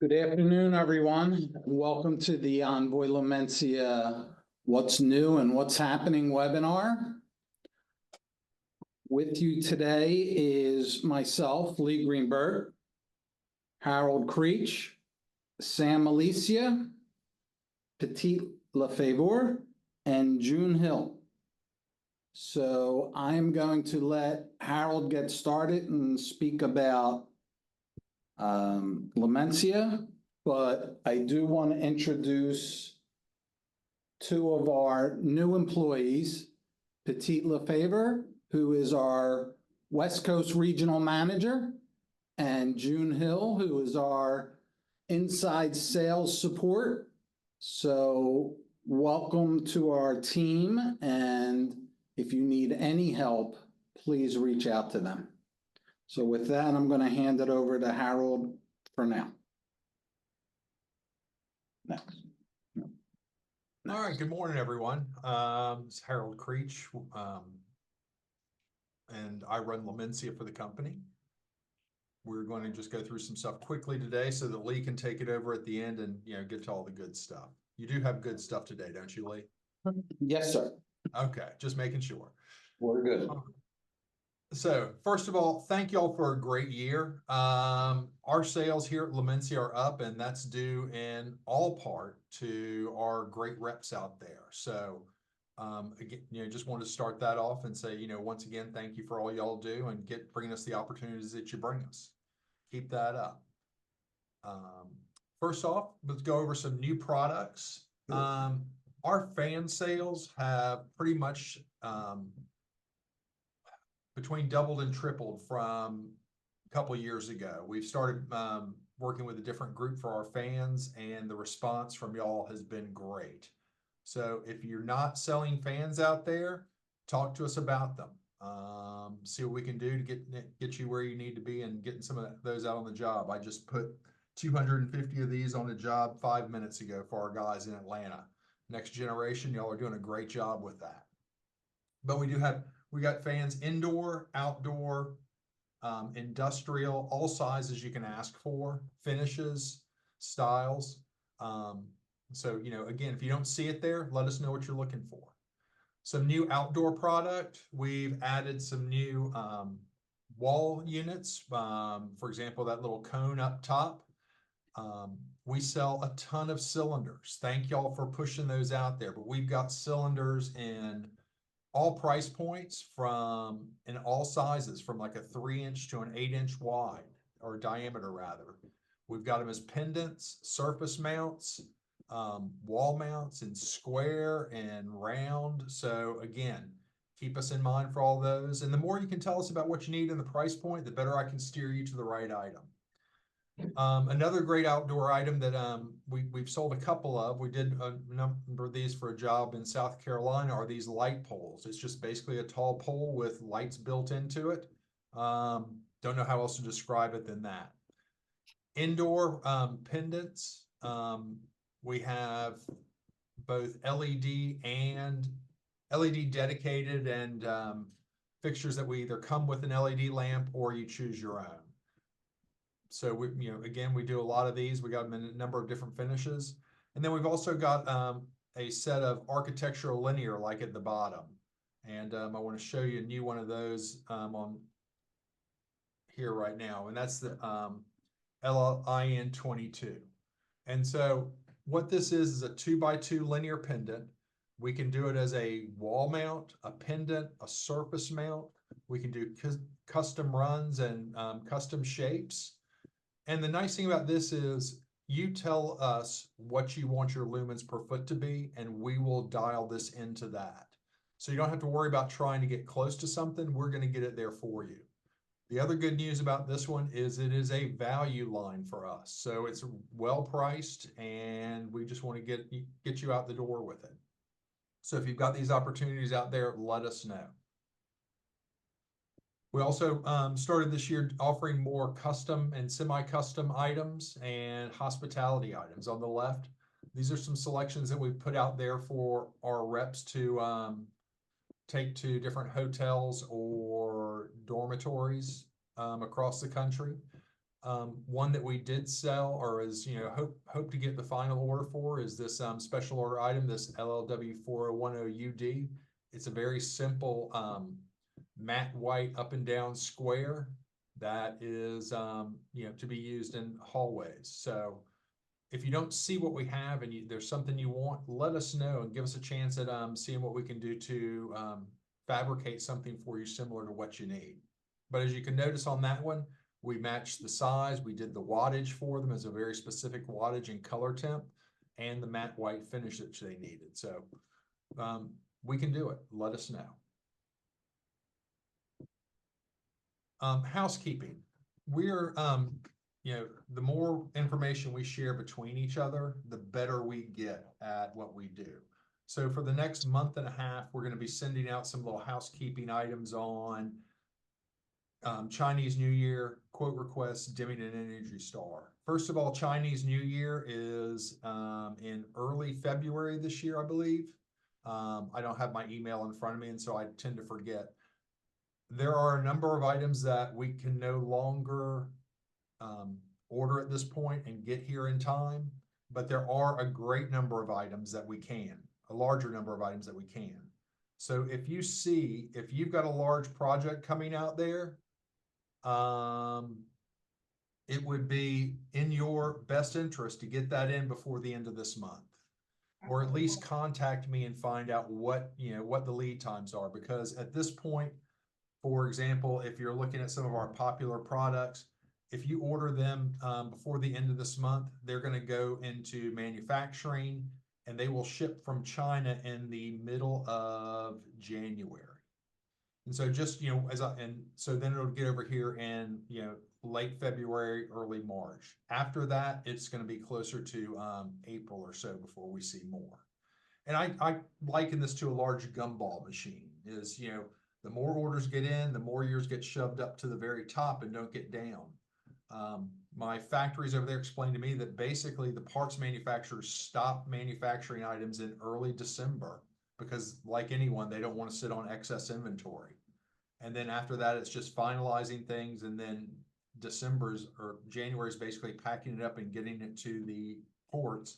Good afternoon, everyone. Welcome to the Envoy Lumencia What's New and What's Happening webinar. With you today is myself, Lee Greenberg, Harold Creech, Sam Alicia, Petit Lefevre, and June Hill. So I'm going to let Harold get started and speak about Lumencia, but I do want to introduce two of our new employees, Petit Lefevre, who is our West Coast Regional Manager, and June Hill, who is our inside sales support. So welcome to our team, and if you need any help, please reach out to them. So with that, I'm going to hand it over to Harold for now. Next. All right, good morning, everyone. It's Harold Creech, and I run Lumencia for the company. We're going to just go through some stuff quickly today so that Lee can take it over at the end and get to all the good stuff. You do have good stuff today, don't you, Lee? Yes, sir. Okay, just making sure. We're good. So first of all, thank y'all for a great year. Our sales here at Lumencia are up, and that's due in all part to our great reps out there. So again, just want to start that off and say, once again, thank you for all y'all do and bringing us the opportunities that you bring us. Keep that up. First off, let's go over some new products. Our fan sales have pretty much between doubled and tripled from a couple of years ago. We've started working with a different group for our fans, and the response from y'all has been great. So if you're not selling fans out there, talk to us about them. See what we can do to get you where you need to be and getting some of those out on the job. I just put 250 of these on the job 5 minutes ago for our guys in Atlanta. Next generation, y'all are doing a great job with that. But we got fans indoor, outdoor, industrial, all sizes you can ask for, finishes, styles. So, again, if you don't see it there, let us know what you're looking for. Some new outdoor product. We've added some new wall units. For example, that little cone up top. We sell a ton of cylinders. Thank y'all for pushing those out there. But we've got cylinders in all price points in all sizes, from like a 3-inch to an 8-inch wide, or diameter rather. We've got them as pendants, surface mounts, wall mounts in square and round. So again, keep us in mind for all those. And the more you can tell us about what you need in the price point, the better I can steer you to the right item. Another great outdoor item that we've sold a couple of, we did a number of these for a job in South Carolina, are these light poles. It's just basically a tall pole with lights built into it. Don't know how else to describe it than that. Indoor pendants. We have both LED dedicated and fixtures that we either come with an LED lamp or you choose your own. So again, we do a lot of these. We got them in a number of different finishes. And then we've also got a set of architectural linear, like at the bottom. And I want to show you a new one of those on here right now. And that's the LIN22. And so what this is a 2x2 linear pendant. We can do it as a wall mount, a pendant, a surface mount. We can do custom runs and custom shapes. And the nice thing about this is you tell us what you want your lumens per foot to be, and we will dial this into that. So you don't have to worry about trying to get close to something. We're going to get it there for you. The other good news about this one is it is a value line for us. So it's well priced, and we just want to get you out the door with it. So if you've got these opportunities out there, let us know. We also started this year offering more custom and semi-custom items and hospitality items on the left. These are some selections that we've put out there for our reps to take to different hotels or dormitories across the country. One that we did sell, or is, hope to get the final order for, is this special order item, this LLW 4010UD. It's a very simple matte white up and down square that is to be used in hallways. So if you don't see what we have and there's something you want, let us know and give us a chance at seeing what we can do to fabricate something for you similar to what you need. But as you can notice on that one, we matched the size, we did the wattage for them as a very specific wattage and color temp, and the matte white finish that they needed. So we can do it. Let us know. Housekeeping. We're, the more information we share between each other, the better we get at what we do. So for the next month and a half, we're going to be sending out some little housekeeping items on Chinese New Year, quote requests, dimming, and Energy Star. First of all, Chinese New Year is in early February this year, I believe. I don't have my email in front of me, and so I tend to forget. There are a number of items that we can no longer order at this point and get here in time, but there are a great number of items that we can, a larger number of items that we can. So if you've got a large project coming out there, it would be in your best interest to get that in before the end of this month, or at least contact me and find out what the lead times are. Because at this point, for example, if you're looking at some of our popular products, if you order them before the end of this month, they're going to go into manufacturing and they will ship from China in the middle of January. And so just, so then it'll get over here in, late February, early March. After that, it's going to be closer to April or so before we see more. And I liken this to a large gumball machine. Is, the more orders get in, the more yours get shoved up to the very top and don't get down. My factories over there explained to me that basically the parts manufacturers stop manufacturing items in early December because, like anyone, they don't want to sit on excess inventory. And then after that, it's just finalizing things, and then January is basically packing it up and getting it to the ports.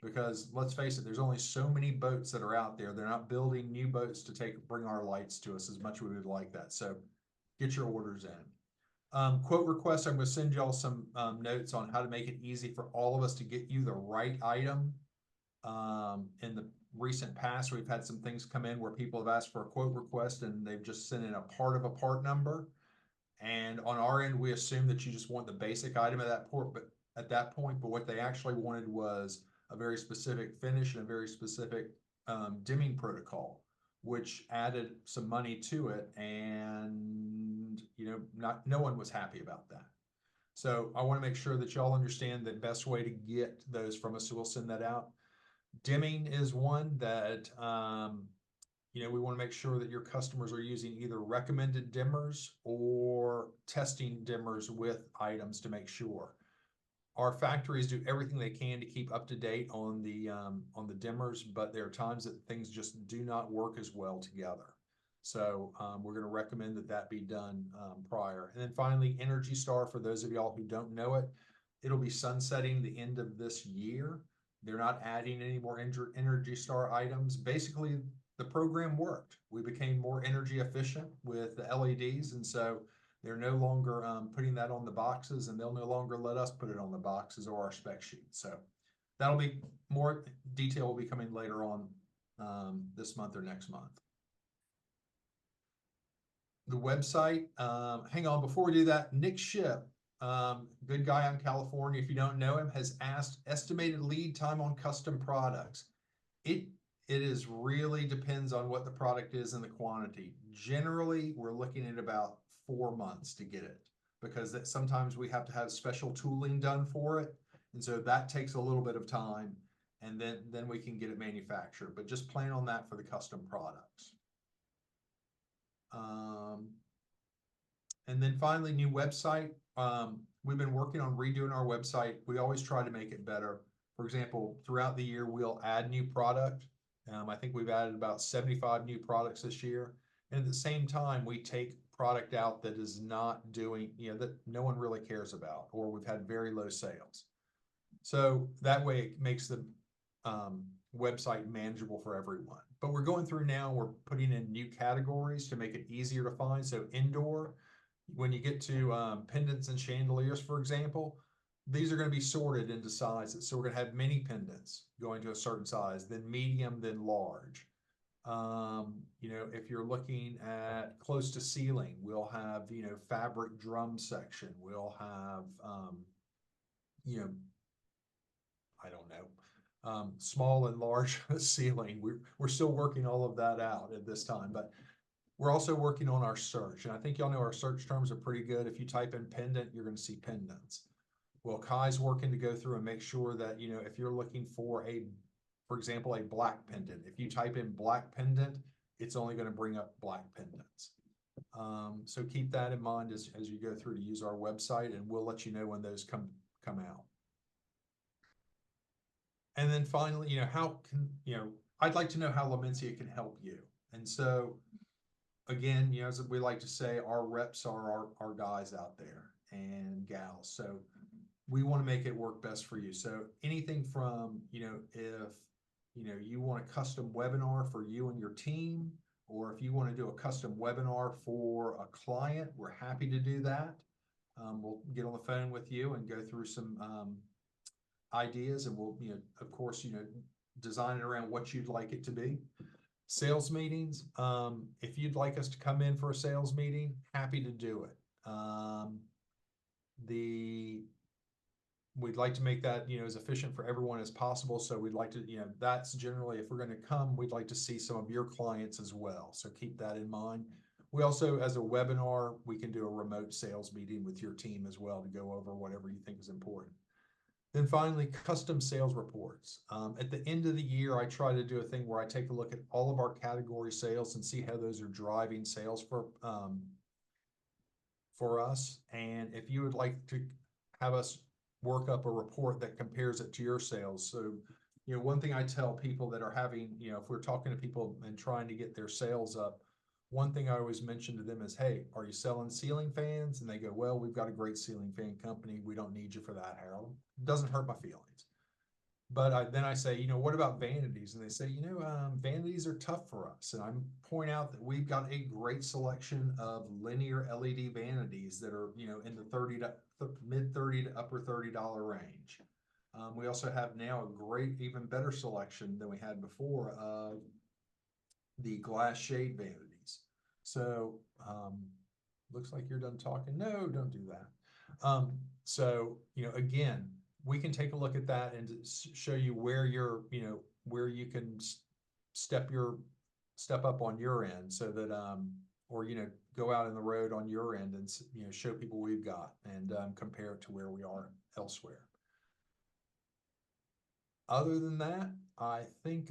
Because let's face it, there's only so many boats that are out there. They're not building new boats to bring our lights to us as much as we would like that. So get your orders in. Quote requests, I'm going to send y'all some notes on how to make it easy for all of us to get you the right item. In the recent past, we've had some things come in where people have asked for a quote request and they've just sent in a part of a part number. And on our end, we assume that you just want the basic item at that point, but what they actually wanted was a very specific finish and a very specific dimming protocol, which added some money to it, and no one was happy about that. So I want to make sure that y'all understand the best way to get those from us, so we'll send that out. Dimming is one that we want to make sure that your customers are using either recommended dimmers or testing dimmers with items to make sure. Our factories do everything they can to keep up to date on the dimmers, but there are times that things just do not work as well together. So we're going to recommend that be done prior. And then finally, Energy Star, for those of y'all who don't know it, it'll be sunsetting the end of this year. They're not adding any more Energy Star items. Basically, the program worked. We became more energy efficient with the LEDs, and so they're no longer putting that on the boxes, and they'll no longer let us put it on the boxes or our spec sheet. So that'll be more detail will be coming later on this month or next month. The website, hang on, before we do that, Nick Ship, good guy out in California, if you don't know him, has asked estimated lead time on custom products. It is really depends on what the product is and the quantity. Generally, we're looking at about 4 months to get it, because sometimes we have to have special tooling done for it. And so that takes a little bit of time, and then we can get it manufactured, but just plan on that for the custom products. And then finally, new website. We've been working on redoing our website. We always try to make it better. For example, throughout the year, we'll add new product. I think we've added about 75 new products this year. And at the same time, we take product out that is not doing, that no one really cares about, or we've had very low sales. So that way it makes the website manageable for everyone. But we're going through now, we're putting in new categories to make it easier to find. So indoor, when you get to pendants and chandeliers, for example, these are going to be sorted into sizes. So we're going to have mini pendants going to a certain size, then medium, then large. If you're looking at close to ceiling, we'll have, fabric drum section. We'll have, I don't know, small and large ceiling. We're still working all of that out at this time, but we're also working on our search. And I think y'all know our search terms are pretty good. If you type in pendant, you're going to see pendants. Well, Kai's working to go through and make sure that, if you're looking for for example, a black pendant, if you type in black pendant, it's only going to bring up black pendants. So keep that in mind as you go through to use our website, and we'll let you know when those come out. And then finally, I'd like to know how Lumencia can help you. And so again, as we like to say, our reps are our guys out there and gals. So we want to make it work best for you. So anything from, if, you want a custom webinar for you and your team, or if you want to do a custom webinar for a client, we're happy to do that. We'll get on the phone with you and go through some ideas, and we'll, of course, design it around what you'd like it to be. Sales meetings, if you'd like us to come in for a sales meeting, happy to do it. We'd like to make that, as efficient for everyone as possible. So we'd like to, that's generally, if we're going to come, we'd like to see some of your clients as well. So keep that in mind. We also, as a webinar, we can do a remote sales meeting with your team as well to go over whatever you think is important. Then finally, custom sales reports. At the end of the year, I try to do a thing where I take a look at all of our category sales and see how those are driving sales for us. And if you would like to have us work up a report that compares it to your sales. So, one thing I tell people that are having, if we're talking to people and trying to get their sales up, one thing I always mention to them is, hey, are you selling ceiling fans? And they go, well, we've got a great ceiling fan company. We don't need you for that, Harold. It doesn't hurt my feelings. But then I say, what about vanities? And they say, vanities are tough for us. And I point out that we've got a great selection of linear LED vanities that are, in the mid $30 to upper $30 range. We also have now a great, even better selection than we had before of the glass shade vanities. So looks like you're done talking. No, don't do that. So, again, we can take a look at that and show you where you're, where you can step up on your end, so that, or, go out in the road on your end and, show people we've got and compare it to where we are elsewhere. Other than that, I think,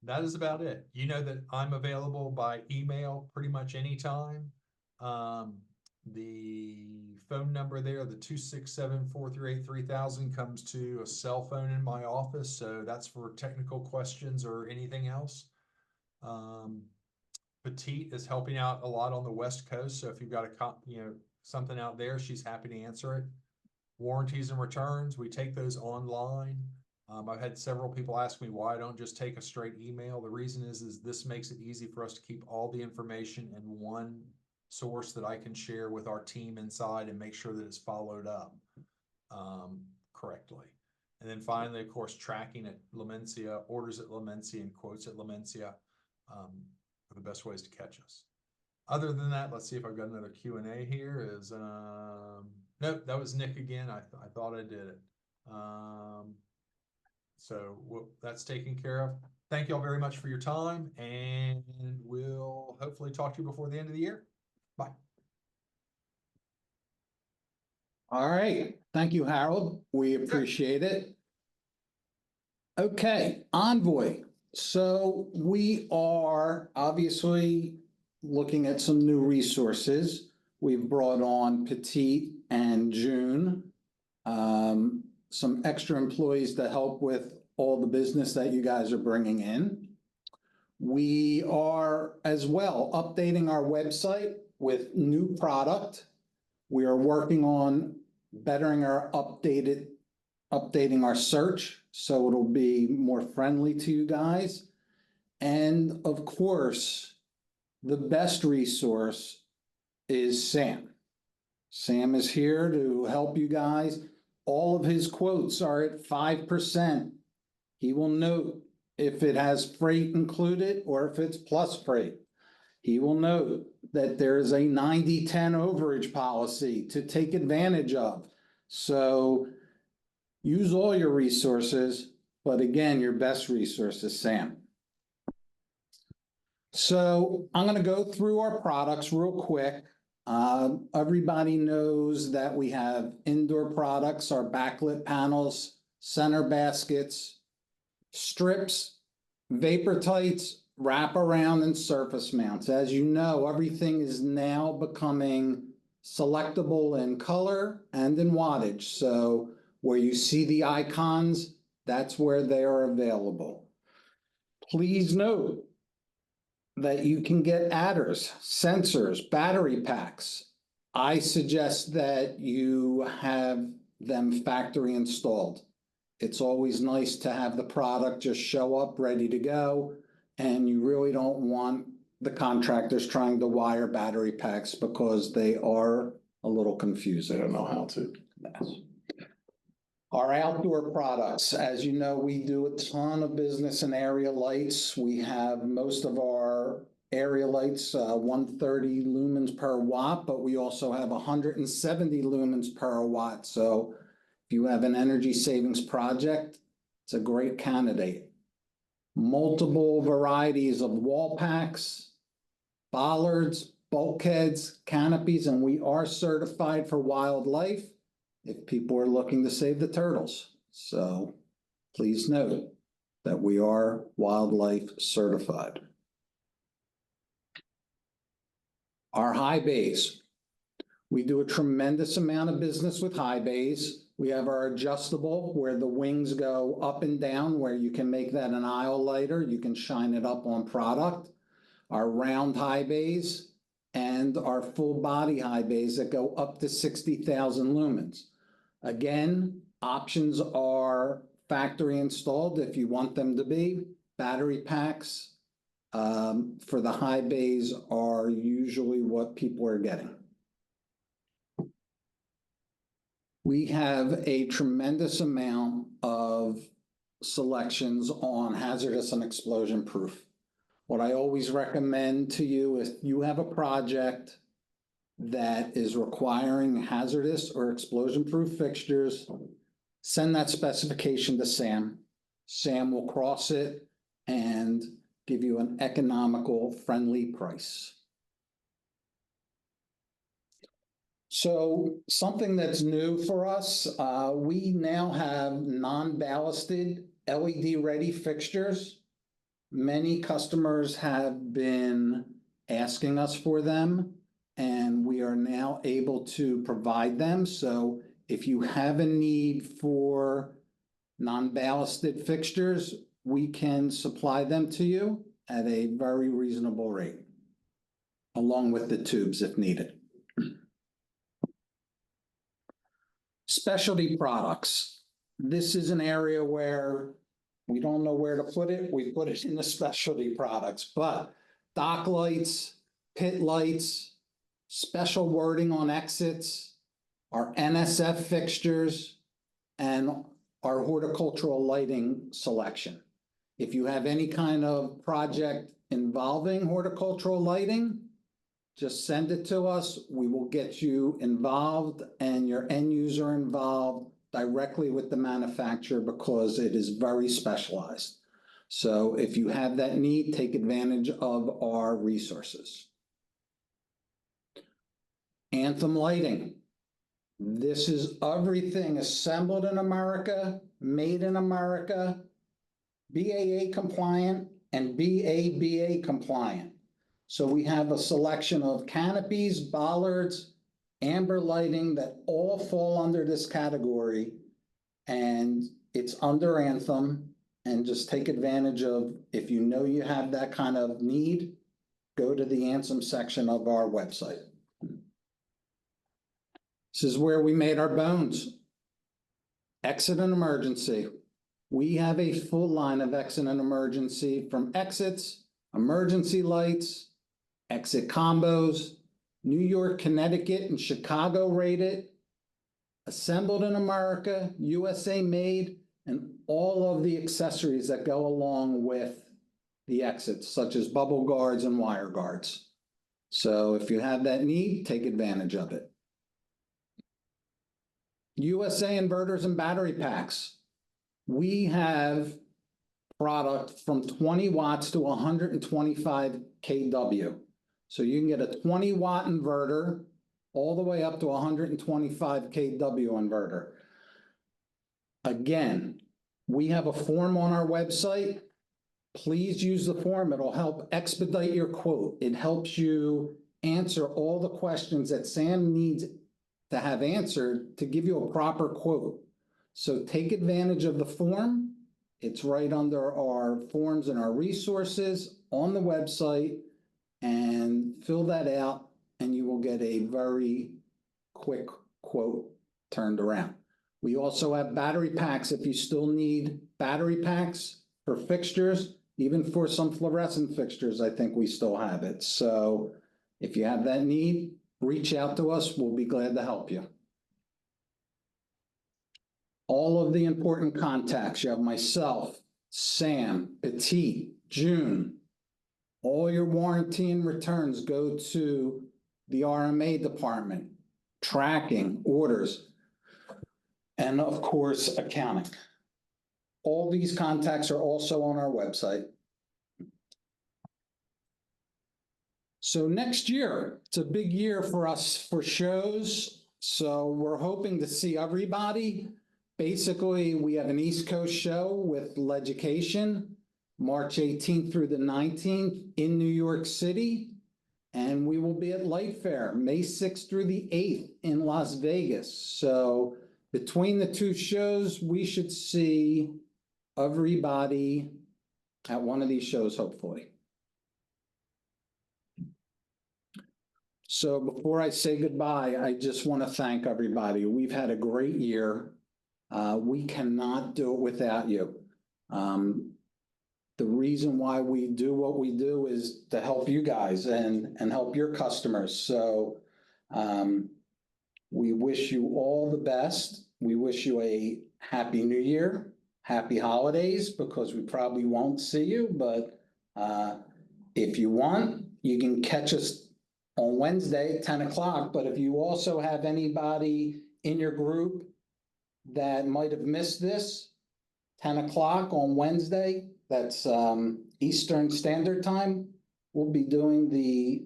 that is about it. You know that I'm available by email pretty much anytime. The phone number there, the 267-438-3000, comes to a cell phone in my office. So that's for technical questions or anything else. Petite is helping out a lot on the West Coast. So if you've got something out there, she's happy to answer it. Warranties and returns, we take those online. I've had several people ask me why I don't just take a straight email. The reason is this makes it easy for us to keep all the information in one source that I can share with our team inside and make sure that it's followed up correctly. And then finally, of course, tracking at Lumencia, orders at Lumencia, and quotes at Lumencia are the best ways to catch us. Other than that, let's see if I've got another Q&A here. Nope, that was Nick again. I thought I did it. So that's taken care of. Thank you all very much for your time, and we'll hopefully talk to you before the end of the year. Bye. All right. Thank you, Harold. We appreciate it. Okay, Envoy. So we are obviously looking at some new resources. We've brought on Petite and June, some extra employees to help with all the business that you guys are bringing in. We are as well updating our website with new product. We are working on bettering our updating our search, so it'll be more friendly to you guys. And of course, the best resource is Sam. Sam is here to help you guys. All of his quotes are at 5%. He will note if it has freight included or if it's plus freight. He will note that there is a 90-10 overage policy to take advantage of. So use all your resources, but again, your best resource is Sam. So I'm going to go through our products real quick. Everybody knows that we have indoor products, our backlit panels, center baskets, strips, vapor tights, wraparound, and surface mounts. As you know, everything is now becoming selectable in color and in wattage. So where you see the icons, that's where they are available. Please note that you can get adders, sensors, battery packs. I suggest that you have them factory installed. It's always nice to have the product just show up ready to go, and you really don't want the contractors trying to wire battery packs because they are a little confusing. They don't know how to. Yes. Our outdoor products, as you know, we do a ton of business in area lights. We have most of our area lights, 130 lumens per watt, but we also have 170 lumens per watt. So if you have an energy savings project, it's a great candidate. Multiple varieties of wall packs, bollards, bulkheads, canopies, and we are certified for wildlife if people are looking to save the turtles. So please note that we are wildlife certified. Our high bays. We do a tremendous amount of business with high bays. We have our adjustable where the wings go up and down, where you can make that an aisle lighter. You can shine it up on product. Our round high bays and our full body high bays that go up to 60,000 lumens. Again, options are factory installed if you want them to be. Battery packs for the high bays are usually what people are getting. We have a tremendous amount of selections on hazardous and explosion proof. What I always recommend to you is you have a project that is requiring hazardous or explosion-proof fixtures, send that specification to Sam. Sam will cross it and give you an economical, friendly price. So something that's new for us, we now have non-ballasted LED-ready fixtures. Many customers have been asking us for them, and we are now able to provide them. So if you have a need for non-ballasted fixtures, we can supply them to you at a very reasonable rate, along with the tubes if needed. Specialty products. This is an area where we don't know where to put it. We put it in the specialty products, but dock lights, pit lights, special wording on exits, our NSF fixtures, and our horticultural lighting selection. If you have any kind of project involving horticultural lighting, just send it to us. We will get you involved and your end user involved directly with the manufacturer because it is very specialized. So if you have that need, take advantage of our resources. Anthem lighting. This is everything assembled in America, made in America, BAA compliant and BABA compliant. So we have a selection of canopies, bollards, amber lighting that all fall under this category, and it's under Anthem. and just take advantage of, if you know you have that kind of need, go to the Ansem section of our website. This is where we made our bones. Exit and emergency. We have a full line of exit and emergency, from exits, emergency lights, exit combos, New York, Connecticut, and Chicago rated, assembled in America, USA made, and all of the accessories that go along with the exits, such as bubble guards and wire guards. So if you have that need, take advantage of it. USA inverters and battery packs. We have product from 20 watts to 125 kW. So you can get a 20-watt inverter all the way up to 125 kW inverter. Again, we have a form on our website. Please use the form. It'll help expedite your quote. It helps you answer all the questions that Sam needs to have answered to give you a proper quote. So take advantage of the form. It's right under our forms and our resources on the website, and fill that out and you will get a very quick quote turned around. We also have battery packs if you still need battery packs for fixtures, even for some fluorescent fixtures, I think we still have it. So if you have that need, reach out to us. We'll be glad to help you. All of the important contacts. You have myself, Sam, Petit, June. All your warranty and returns go to the RMA department, tracking, orders, and of course, accounting. All these contacts are also on our website. So next year, it's a big year for us for shows. So we're hoping to see everybody. Basically, we have an East Coast show with Leducation, March 18th through the 19th in New York City. And we will be at Light Fair, May 6th through the 8th in Las Vegas. So between the two shows, we should see everybody at one of these shows, hopefully. So before I say goodbye, I just want to thank everybody. We've had a great year. We cannot do it without you. The reason why we do what we do is to help you guys and help your customers. So we wish you all the best. We wish you a happy new year, happy holidays, because we probably won't see you, but if you want, you can catch us on Wednesday at 10 o'clock. But if you also have anybody in your group that might have missed this, 10 o'clock on Wednesday, that's Eastern Standard Time, we'll be doing the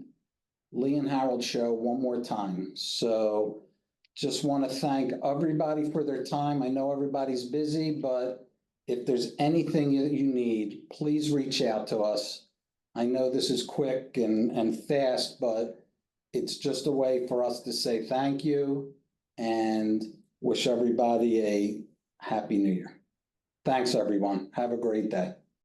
Lee and Harold show one more time. So just want to thank everybody for their time. I know everybody's busy, but if there's anything that you need, please reach out to us. I know this is quick and fast, but it's just a way for us to say thank you and wish everybody a happy new year. Thanks, everyone. Have a great day.